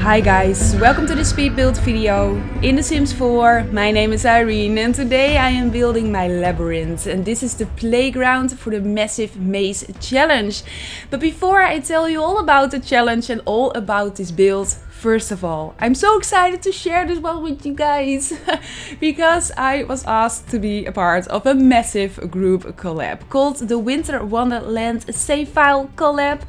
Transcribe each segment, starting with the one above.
Hi guys, welcome to the speed build video. In The Sims 4, my name is Irene and today I am building my Labyrinth, and this is the playground for the massive maze challenge. But before I tell you all about the challenge and all about this build, first of all, I'm so excited to share this one with you guys because I was asked to be a part of a massive group collab called the Winter Wonderland Save File Collab.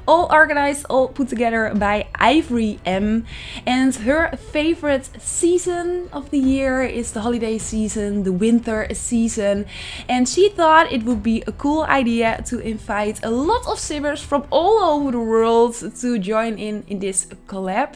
All organized, all put together by IvoryM, and her favorite season of the year is the holiday season, the winter season, and she thought it would be a cool idea to invite a lot of simmers from all over the world to join in this collab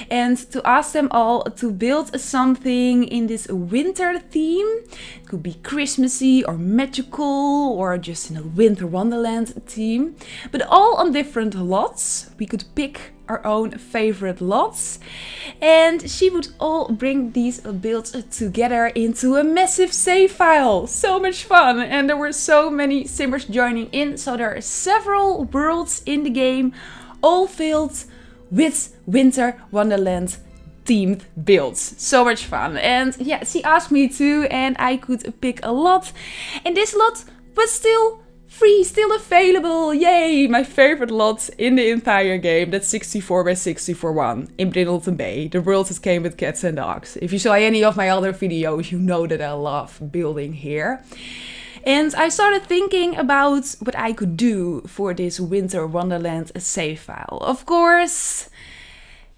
and to ask them all to build something in this winter theme. It could be Christmassy or magical or just in a winter wonderland theme, but all on different lots. We could pick our own favorite lots, and she would all bring these builds together into a massive save file. So much fun, and there were so many simmers joining in, so there are several worlds in the game all filled with Winter Wonderland themed builds. So much fun. And yeah, she asked me to, and I could pick a lot, and this lot was still free, still available. Yay! My favorite lot in the entire game. That's 64 by 64 one in Brindleton Bay. The world that came with cats and dogs. If you saw any of my other videos, you know that I love building here. And I started thinking about what I could do for this Winter Wonderland save file. Of course,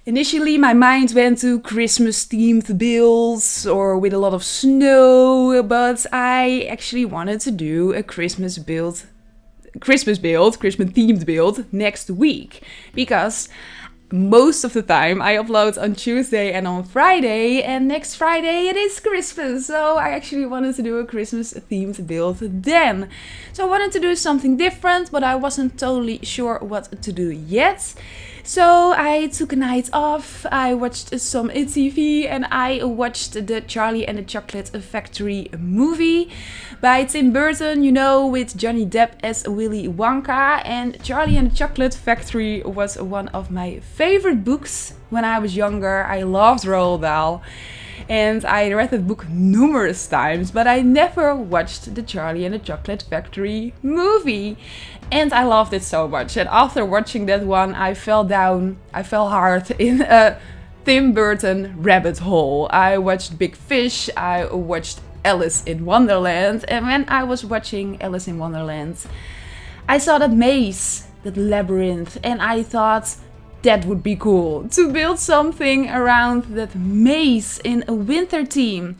initially my mind went to Christmas themed builds or with a lot of snow, but I actually wanted to do a Christmas themed build next week, because most of the time I upload on Tuesday and on Friday, and next Friday it is Christmas, so I actually wanted to do a Christmas themed build then. So I wanted to do something different, but I wasn't totally sure what to do yet. So I took a night off, I watched some TV, and I watched the Charlie and the Chocolate Factory movie by Tim Burton, you know, with Johnny Depp as Willy Wonka. And Charlie and the Chocolate Factory was one of my favorite books when I was younger. I loved Roald Dahl, and I read that book numerous times, but I never watched the Charlie and the Chocolate Factory movie. And I loved it so much. And after watching that one, I fell hard in a Tim Burton rabbit hole. I watched Big Fish, I watched Alice in Wonderland, and when I was watching Alice in Wonderland, I saw that maze, that labyrinth, and I thought that would be cool to build something around that maze in a winter theme.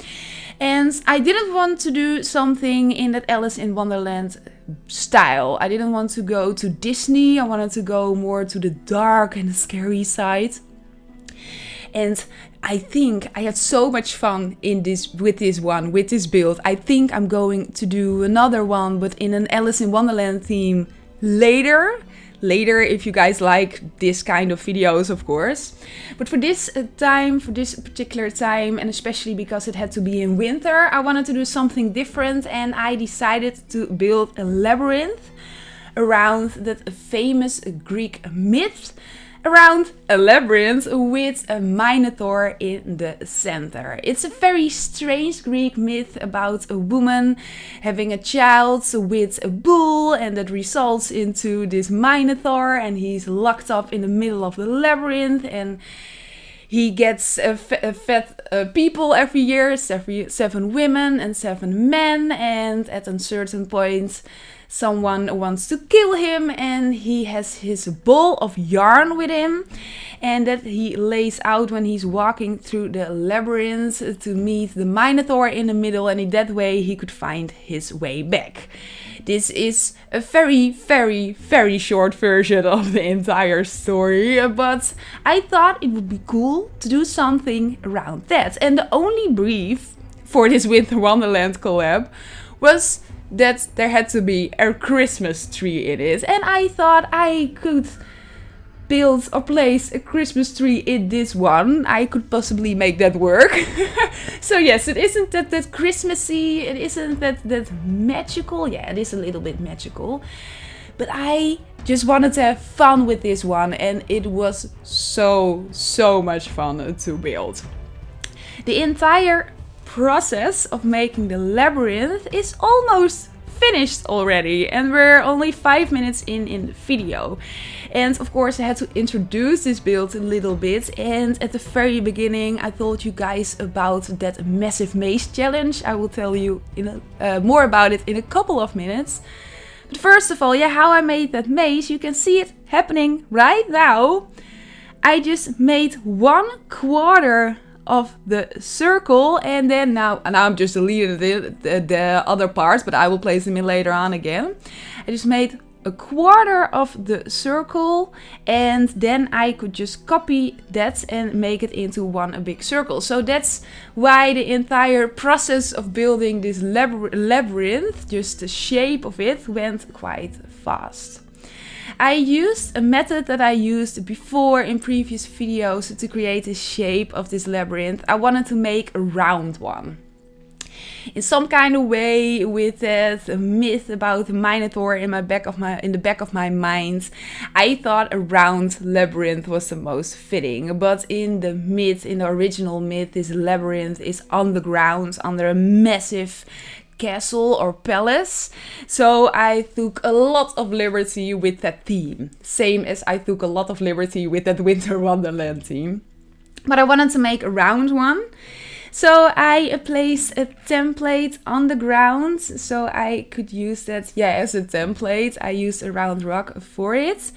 And I didn't want to do something in that Alice in Wonderland style. I didn't want to go to Disney. I wanted to go more to the dark and the scary side. And I think I had so much fun with this build. I think I'm going to do another one, but in an Alice in Wonderland theme later, if you guys like this kind of videos, of course. But for this particular time, and especially because it had to be in winter, I wanted to do something different, and I decided to build a labyrinth around that famous Greek myth, around a labyrinth with a Minotaur in the center. It's a very strange Greek myth about a woman having a child with a bull, and that results into this Minotaur, and he's locked up in the middle of the labyrinth, and he gets fed people every year, 7 women and 7 men, and at a certain point someone wants to kill him, and he has his ball of yarn with him, and that he lays out when he's walking through the labyrinth to meet the Minotaur in the middle, and in that way he could find his way back. This is a very, very, very short version of the entire story, but I thought it would be cool to do something around that. And the only brief for this Winter Wonderland collab was that there had to be a Christmas tree in it. And I thought I could build or place a Christmas tree in this one. I could possibly make that work. So yes, it isn't that Christmassy, it isn't that magical. Yeah, it is a little bit magical. But I just wanted to have fun with this one, and it was so much fun to build. The entire process of making the labyrinth is almost finished already, and we're only 5 minutes in the video. And of course I had to introduce this build a little bit, and at the very beginning I told you guys about that massive maze challenge. I will tell you more about it in a couple of minutes. But first of all, yeah, how I made that maze, you can see it happening right now. I just made 1/4 of the circle, and then now I'm just deleting the other parts, but I will place them in later on again. I just made 1/4 of the circle, and then I could just copy that and make it into one big circle. So that's why the entire process of building this labyrinth, just the shape of it, went quite fast. I used a method that I used before in previous videos to create the shape of this labyrinth. I wanted to make a round one. In some kind of way, with that myth about the Minotaur in the back of my mind, I thought a round labyrinth was the most fitting. But in the original myth, this labyrinth is underground, under a massive castle or palace. So I took a lot of liberty with that theme, same as I took a lot of liberty with that Winter Wonderland theme. But I wanted to make a round one. So I placed a template on the ground, so I could use that, as a template. I used a round rock for it,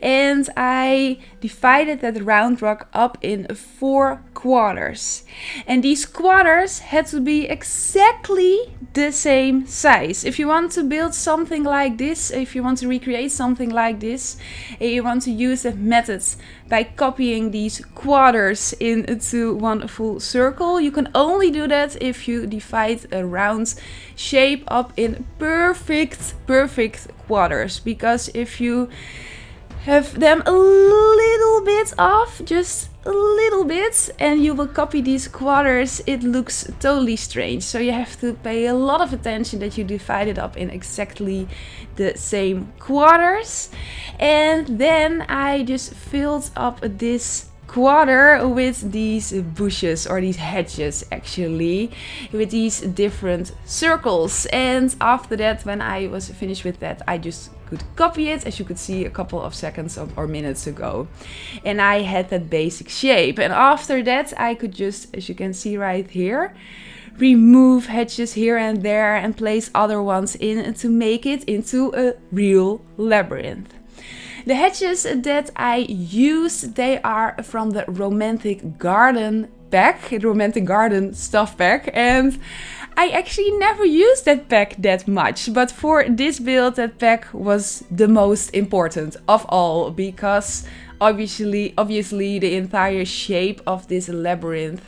and I divided that round rock up in 4 quarters. And these quarters had to be exactly the same size. If you want to build something like this, if you want to recreate something like this, and you want to use that method by copying these quarters into one full circle, you can only do that if you divide a round shape up in perfect quarters. Because if you have them a little bit off, just a little bit, and you will copy these quarters, it looks totally strange. So you have to pay a lot of attention that you divide it up in exactly the same quarters. And then I just filled up this quarter with these bushes, or these hedges actually, with these different circles. And after that, when I was finished with that, I just could copy it, as you could see a couple of seconds or minutes ago, and I had that basic shape. And after that, I could just, as you can see right here, remove hedges here and there and place other ones in to make it into a real labyrinth. The hedges that I used, they are from the Romantic Garden pack, the Romantic Garden stuff pack, and I actually never used that pack that much, but for this build that pack was the most important of all, because obviously the entire shape of this labyrinth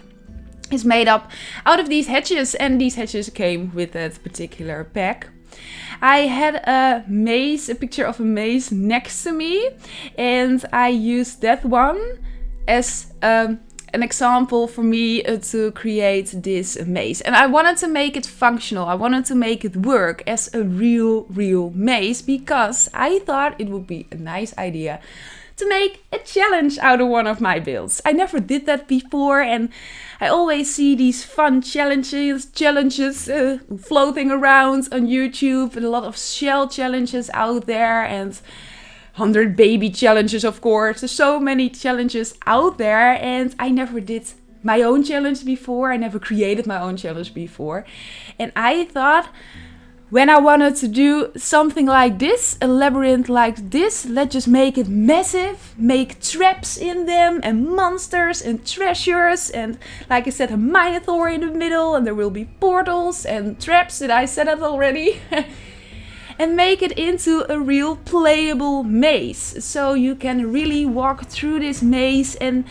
is made up out of these hedges, and these hedges came with that particular pack. I had a picture of a maze next to me, and I used that one as an example for me to create this maze. And I wanted to make it functional. I wanted to make it work as a real maze, because I thought it would be a nice idea to make a challenge out of one of my builds. I never did that before, and I always see these fun challenges floating around on YouTube, and a lot of shell challenges out there, and 100 baby challenges, of course. There's so many challenges out there, and I never did my own challenge before. I never created my own challenge before. And I thought, when I wanted to do something like this, a labyrinth like this, let's just make it massive, make traps in them, and monsters and treasures, and like I said, a Minotaur in the middle, and there will be portals and traps. Did I say that already? And make it into a real playable maze. So you can really walk through this maze and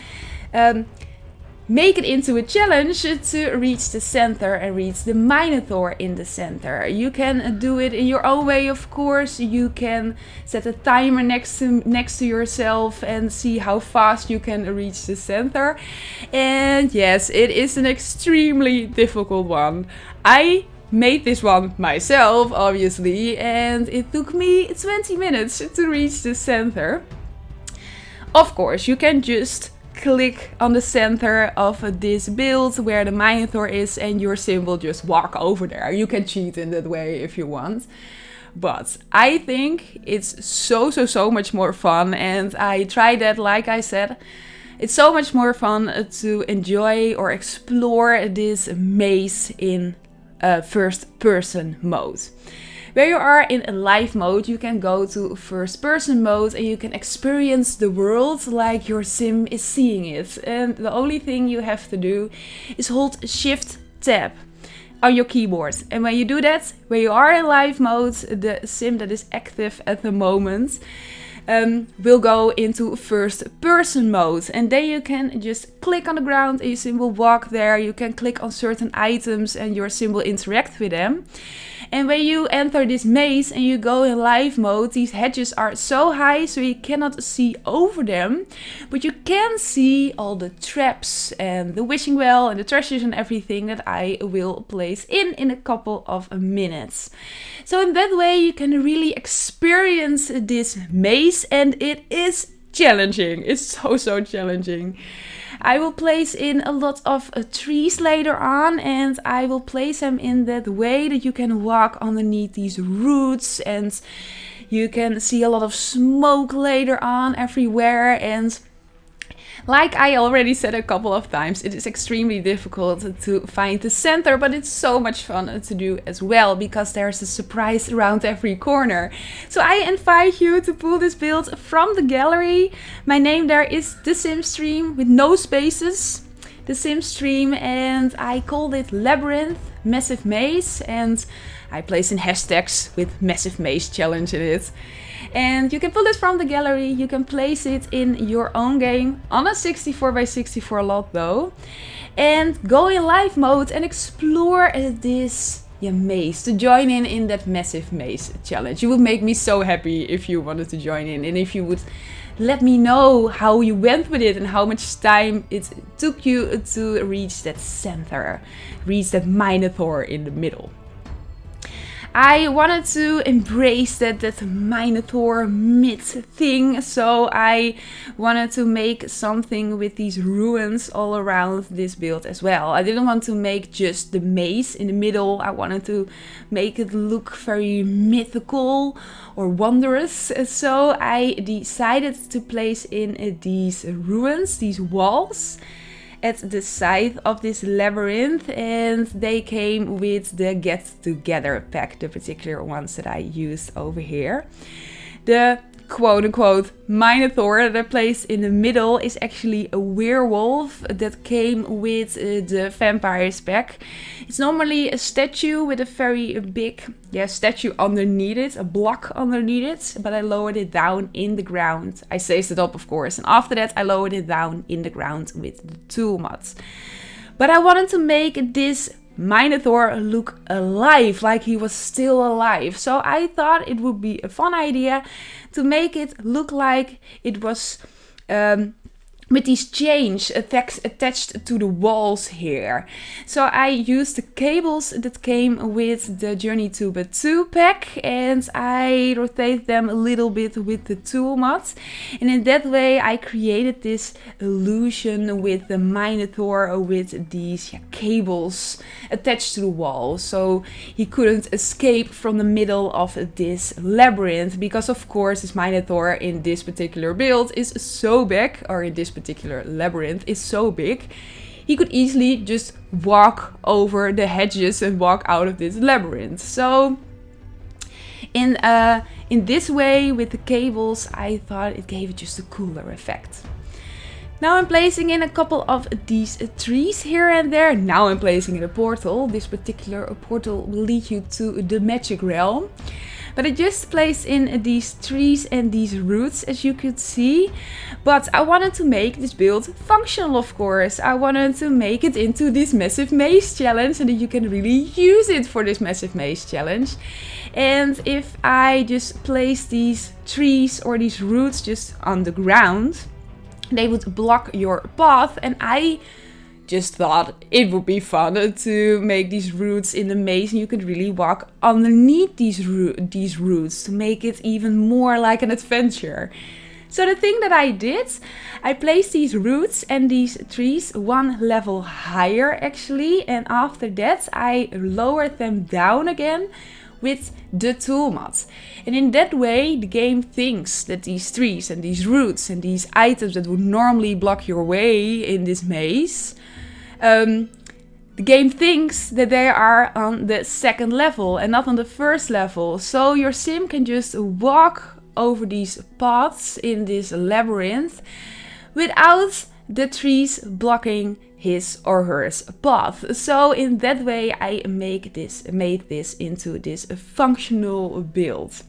make it into a challenge to reach the center and reach the Minotaur in the center. You can do it in your own way, of course. You can set a timer next to yourself and see how fast you can reach the center. And yes, it is an extremely difficult one. I made this one myself, obviously, and it took me 20 minutes to reach the center. Of course, you can just click on the center of this build where the Minotaur is and your sim will just walk over there. You can cheat in that way if you want. But I think it's so much more fun, and I tried that, like I said. It's so much more fun to enjoy or explore this maze in first person mode. Where you are in a live mode, you can go to first person mode and you can experience the world like your sim is seeing it. And the only thing you have to do is hold Shift Tab on your keyboard. And when you do that, when you are in live mode, the sim that is active at the moment will go into first person mode, and then you can just click on the ground and your sim will walk there. You can click on certain items and your sim will interact with them. And when you enter this maze and you go in live mode, these hedges are so high so you cannot see over them, but you can see all the traps and the wishing well and the treasures and everything that I will place in a couple of minutes. So in that way you can really experience this maze, and it is challenging. It's so challenging. I will place in a lot of trees later on, and I will place them in that way that you can walk underneath these roots and you can see a lot of smoke later on everywhere. And like I already said a couple of times, it is extremely difficult to find the center, but it's so much fun to do as well because there's a surprise around every corner. So I invite you to pull this build from the gallery. My name there is TheSimStream with no spaces, TheSimStream, and I called it Labyrinth, Massive Maze, and I placed in hashtags with Massive Maze Challenge in it. And you can pull it from the gallery, you can place it in your own game on a 64x64 lot though, and go in live mode and explore this maze, to join in that Massive Maze Challenge. You would make me so happy if you wanted to join in, and if you would let me know how you went with it and how much time it took you to reach that center, reach that Minotaur in the middle. I wanted to embrace that Minotaur myth thing, so I wanted to make something with these ruins all around this build as well. I didn't want to make just the maze in the middle. I wanted to make it look very mythical or wondrous. So I decided to place in these ruins, these walls, at the side of this labyrinth, and they came with the Get Together pack, the particular ones that I used over here. The quote-unquote Minotaur that I placed in the middle is actually a werewolf that came with the vampires pack. It's normally a statue with a very big statue underneath it, a block underneath it, but I lowered it down in the ground. I saved it up, of course, and after that I lowered it down in the ground with the tool mods. But I wanted to make this Minotaur look alive, like he was still alive. So I thought it would be a fun idea to make it look like it was with these chains attached to the walls here. So I used the cables that came with the Journey to Batu pack, and I rotated them a little bit with the tool mods, and in that way I created this illusion with the Minotaur with these cables attached to the wall, so he couldn't escape from the middle of this labyrinth, because of course this Minotaur in this particular build is so big, or in this particular labyrinth is so big, he could easily just walk over the hedges and walk out of this labyrinth. So in this way with the cables, I thought it gave it just a cooler effect. Now I'm placing in a couple of these trees here and there. Now I'm placing in a portal. This particular portal will lead you to the magic realm. But I just placed in these trees and these roots, as you could see. But I wanted to make this build functional, of course. I wanted to make it into this Massive Maze Challenge, and that you can really use it for this Massive Maze Challenge. And if I just place these trees or these roots just on the ground, they would block your path, and I just thought it would be fun to make these roots in the maze, and you could really walk underneath these roots to make it even more like an adventure. So the thing that I did, I placed these roots and these trees one level higher actually, and after that I lowered them down again with the tool mat. And in that way the game thinks that these trees and these roots and these items that would normally block your way in this maze, the game thinks that they are on the second level and not on the first level. So your sim can just walk over these paths in this labyrinth without the trees blocking his or her path. So in that way I made this into this functional build.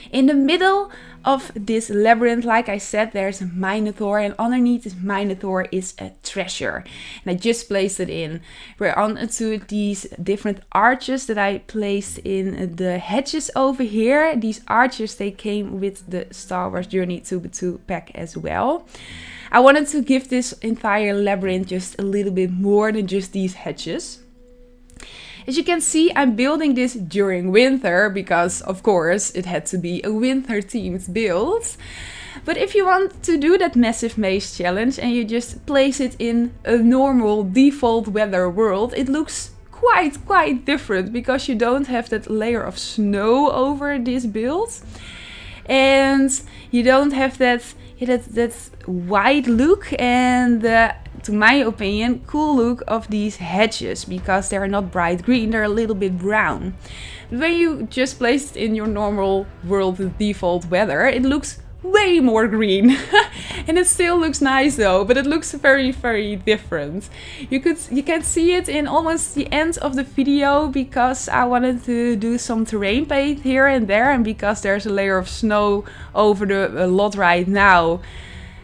In the middle of this labyrinth, like I said, there's a Minotaur, and underneath this Minotaur is a treasure. And I just placed it in. We're on to these different arches that I placed in the hedges over here. These arches, they came with the Star Wars Journey 2x2 pack as well. I wanted to give this entire labyrinth just a little bit more than just these hedges. As you can see, I'm building this during winter because, of course, it had to be a winter-themed build. But if you want to do that massive maze challenge and you just place it in a normal default weather world, it looks quite different because you don't have that layer of snow over this build. And you don't have that white look and to my opinion, cool look of these hedges because they're not bright green, they're a little bit brown. But when you just place it in your normal world default weather, it looks way more green. And it still looks nice though, but it looks very different. You can see it in almost the end of the video because I wanted to do some terrain paint here and there, and because there's a layer of snow over the lot right now,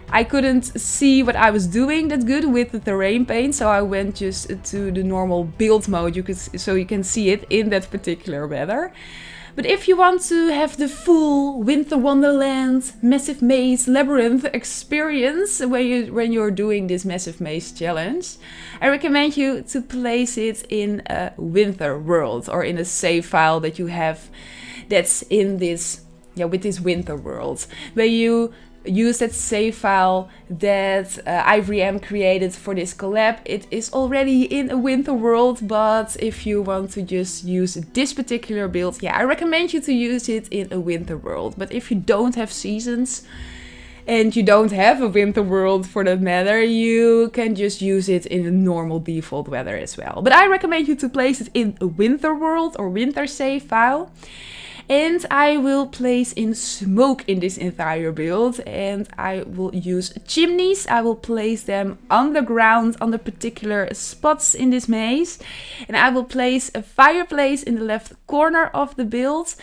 I couldn't see what I was doing that good with the terrain paint, so I went just to the normal build mode so you can see it in that particular weather. But if you want to have the full Winter Wonderland massive maze labyrinth experience when you're doing this massive maze challenge, I recommend you to place it in a winter world or in a save file that you have that's in this, with this winter world, where you use that save file that IvoryM created for this collab. It is already in a winter world, but if you want to just use this particular build, I recommend you to use it in a winter world. But if you don't have seasons and you don't have a winter world for that matter, you can just use it in a normal default weather as well. But I recommend you to place it in a winter world or winter save file. And I will place in smoke in this entire build, and I will use chimneys. I will place them underground on the particular spots in this maze, and I will place a fireplace in the left corner of the build.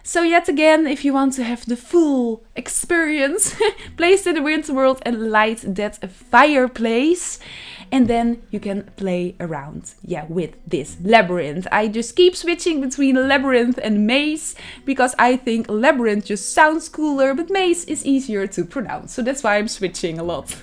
So yet again, if you want to have the full experience, place in the winter world and light that fireplace. And then you can play around, with this labyrinth. I just keep switching between labyrinth and maze because I think labyrinth just sounds cooler, but maze is easier to pronounce. So that's why I'm switching a lot.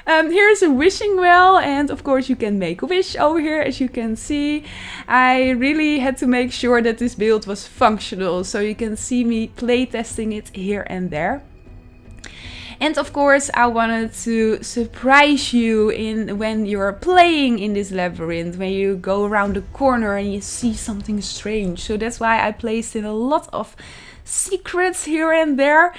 Here's a wishing well, and of course you can make a wish over here, as you can see. I really had to make sure that this build was functional, so you can see me play testing it here and there. And of course I wanted to surprise you when you're playing in this labyrinth, when you go around the corner and you see something strange. So that's why I placed in a lot of secrets here and there,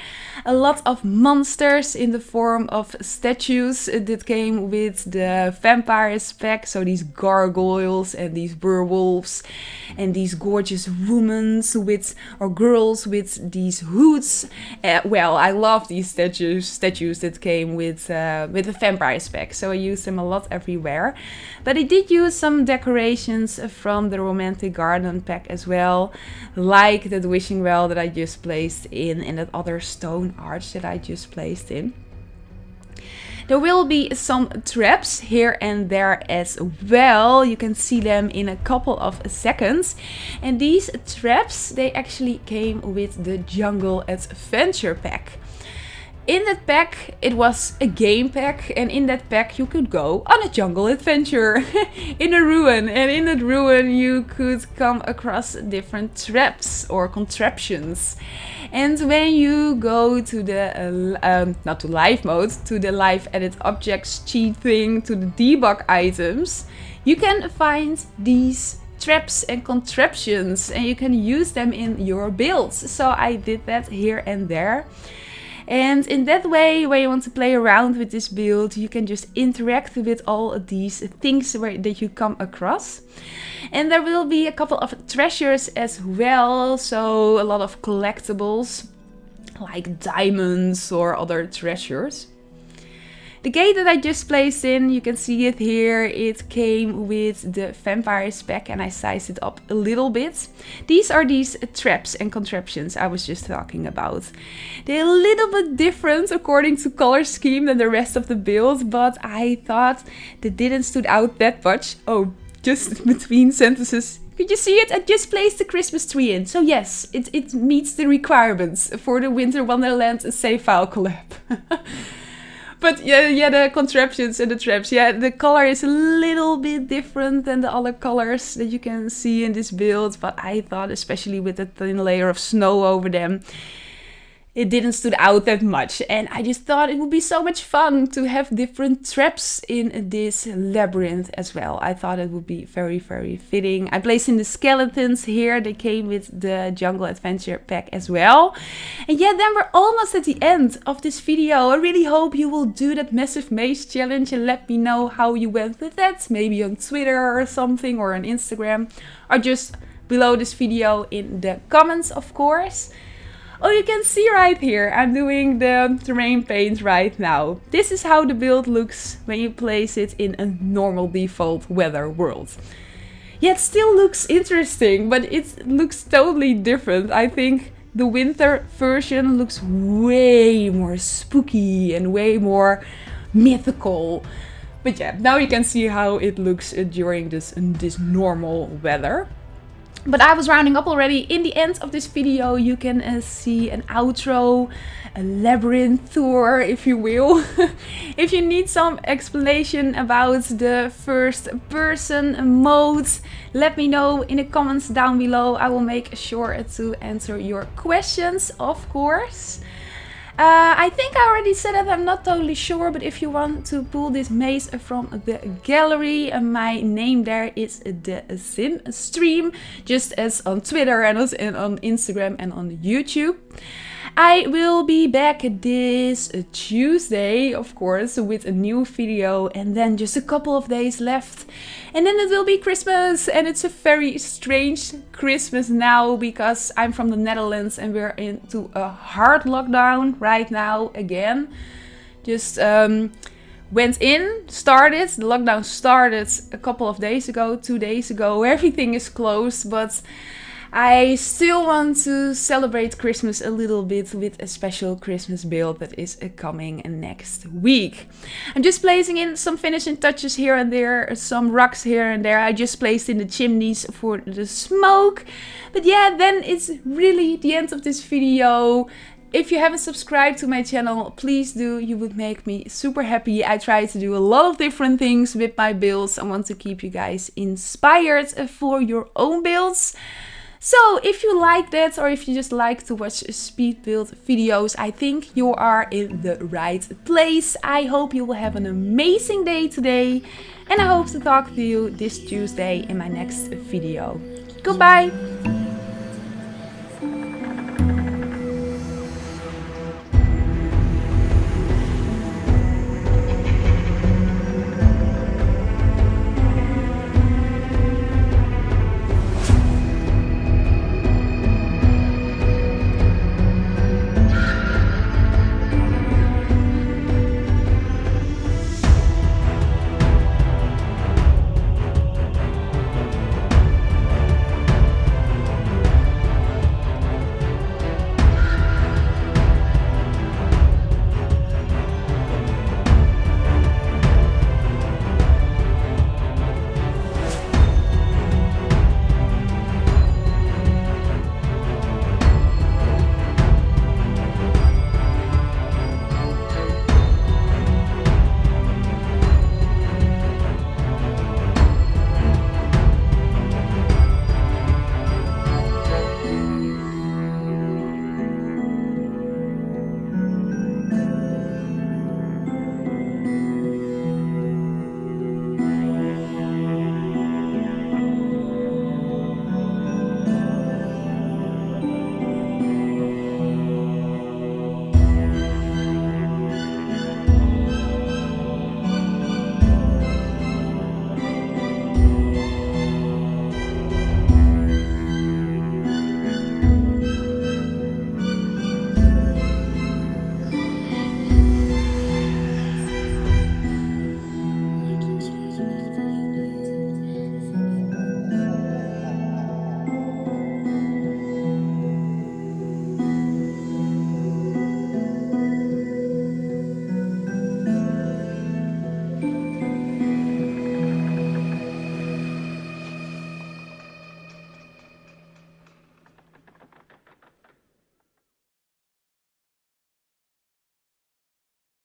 a lot of monsters in the form of statues that came with the vampires pack, so these gargoyles and these werewolves and these gorgeous women or girls with these hoods. Well, I love these statues that came with the vampires pack, so I used them a lot everywhere. But I did use some decorations from the romantic garden pack as well, like that wishing well that I just placed in and that other stone arch that I just placed in. There will be some traps here and there as well. You can see them in a couple of seconds. And these traps, they actually came with the Jungle Adventure pack. in that pack, it was a game pack, and in that pack you could go on a jungle adventure in a ruin, and in that ruin you could come across different traps or contraptions. And when you go to the, not to live mode, to the live edit objects cheat thing, to the debug items, you can find these traps and contraptions and you can use them in your builds. So I did that here and there. And in that way, when you want to play around with this build, you can just interact with all of these things that you come across. And there will be a couple of treasures as well, so a lot of collectibles like diamonds or other treasures. The gate that I just placed in, you can see it here, it came with the vampires pack and I sized it up a little bit. These are these traps and contraptions I was just talking about. They're a little bit different according to color scheme than the rest of the build, but I thought they didn't stood out that much. Oh, just between sentences. Could you see it? I just placed the Christmas tree in. So yes, it meets the requirements for the Winter Wonderland save file collab. But yeah, the contraptions and the traps, yeah, the color is a little bit different than the other colors that you can see in this build. But I thought, especially with the thin layer of snow over them, it didn't stood out that much. And I just thought it would be so much fun to have different traps in this labyrinth as well. I thought it would be very, very fitting. I placed in the skeletons here. They came with the Jungle Adventure pack as well. And yeah, then we're almost at the end of this video. I really hope you will do that massive maze challenge and let me know how you went with that. Maybe on Twitter or something, or on Instagram, or just below this video in the comments, of course. Oh, you can see right here, I'm doing the terrain paint right now. This is how the build looks when you place it in a normal default weather world. Yeah, it still looks interesting, but it looks totally different. I think the winter version looks way more spooky and way more mythical. But yeah, now you can see how it looks during this normal weather. But I was rounding up already. In the end of this video, you can see an outro, a labyrinth tour, if you will. If you need some explanation about the first person mode, let me know in the comments down below. I will make sure to answer your questions, of course. I think I already said that, I'm not totally sure, but if you want to pull this maze from the gallery, my name there is TheSimStream, just as on Twitter and on Instagram and on YouTube. I will be back this Tuesday, of course, with a new video, and then just a couple of days left. And then it will be Christmas, and it's a very strange Christmas now because I'm from the Netherlands and we're into a hard lockdown right now again. Just the lockdown started a couple of days ago, 2 days ago. Everything is closed, but I still want to celebrate Christmas a little bit with a special Christmas build that is coming next week. I'm just placing in some finishing touches here and there, some rocks here and there. I just placed in the chimneys for the smoke. But yeah, then it's really the end of this video. If you haven't subscribed to my channel, please do. You would make me super happy. I try to do a lot of different things with my builds. I want to keep you guys inspired for your own builds. So if you like that, or if you just like to watch speed build videos, I think you are in the right place. I hope you will have an amazing day today, and I hope to talk to you this Tuesday in my next video. Goodbye!